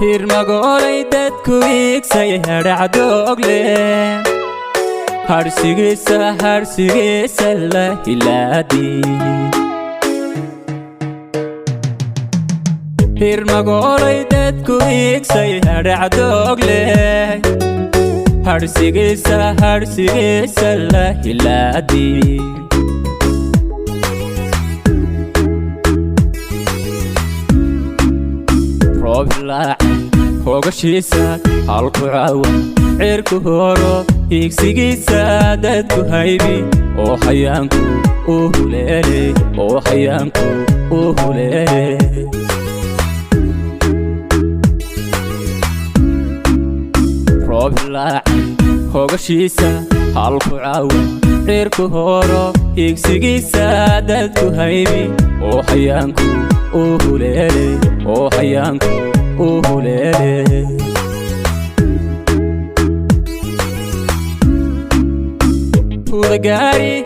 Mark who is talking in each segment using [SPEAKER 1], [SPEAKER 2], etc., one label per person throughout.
[SPEAKER 1] hirmagolay dadku iigsay hadhacdoogle harsigiisa la hilaadi hirmagolay dadku iigsay hadhacdoogle harsigiisa la hilaadi hogashiisa halku caawa cirku horo higsigiisa dadku haybi oo hayaanku u huleele roob laacan hogashiisa halku caawa cirku horo higsigiisa dadku haybi oo hayaanku u huleele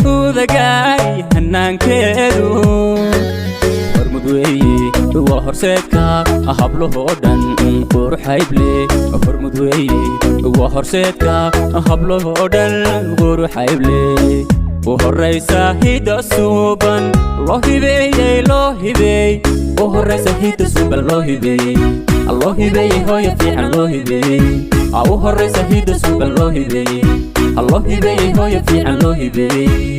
[SPEAKER 1] hudagaari hanaankeedu hormud weeye waa horseedka hablahoo dhan quruxayble hormud weeye waa horseedka hablahoo dhan quruxayble u horraysa hidda suuban loo hibeeyey u horraysa hidda suuban loo hibeeyey hooyo fiican loo hibeeyey u horraysa hidda suuban loo hibeeyey hooyo fiican loo hibeeyey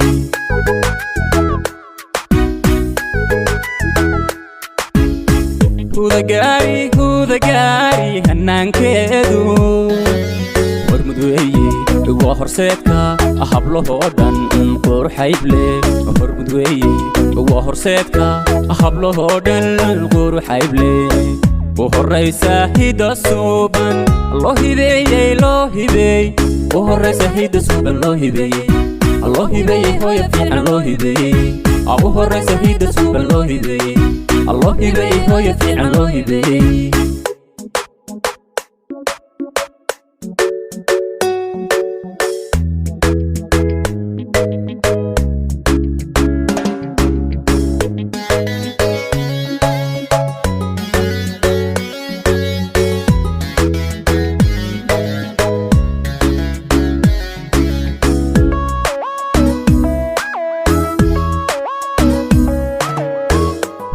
[SPEAKER 1] hudagaari hanaankeedu hormud weeye waa horseedka hablahoo dhan quruxayble hormud weeye waa horseedka hablahoo dhan quruxayble u horraysa hidda suuban loo hibeeyey u horraysa hidda suuban loo hibeeyey hooyo fiican loo hibeeyey u horraysa hidda suuban loo hibeeyey hooyo fiican loo hibeeyey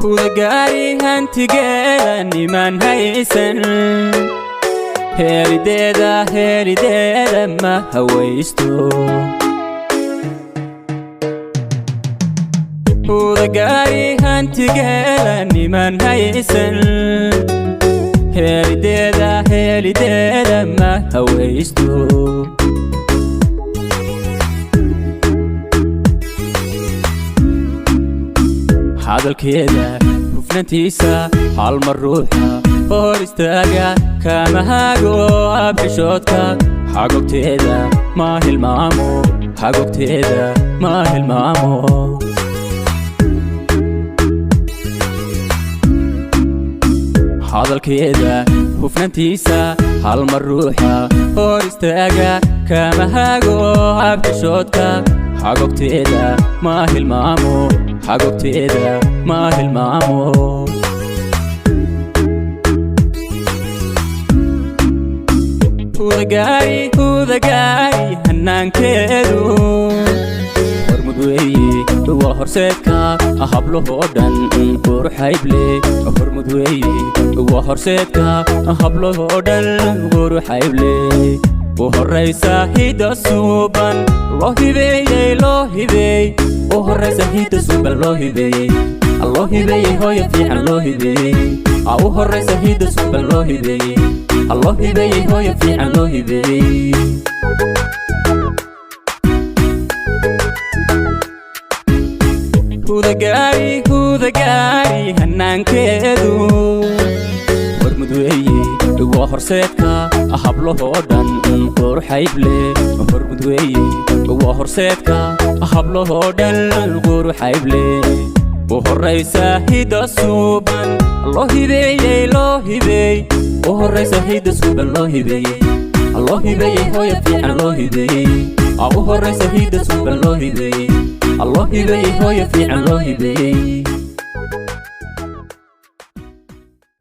[SPEAKER 1] hudagaari hantigeeda niman haysan heelideeda ma hawaysto hudagaari hantigeeda niman haysan heelideeda ma hawaysto hadalkeeda hufnantiisa hal mar ruuxa hor istaaga kama hago abxishoodka xagogteeda ma hilmaamo hadalkeeda hufnantiisa hal mar ruuxa hor istaaga kama hago abxishoodka xagogteeda ma hilmaamo hudagaari hanaankeedu hormud weeye waa horseedka hablahoo dhan quruxayble hormud weeye waa horseedka hablahoo dhan quruxayble u horraysa hidda suuban loo hibeeyey u horraysa hidda suuban loo hibeeyey hooyo fiican loo hibeeyey u horraysa hidda suuban loo hibeeyey hooyo fiican loo hibeeyey hudagaari hanaankeedu hormud weeye waa horseedka hablahoo dhan quruxayble hormud weeye waa horseedka hablahoo dhan quruxayble u horraysa hidda suuban الله هبي الله هبي وهريس هيدا سوب الله هبي الله هبي هو يفيع الله هبي وهريس هيدا سوب الله هبي الله هبي هو يفيع الله هبي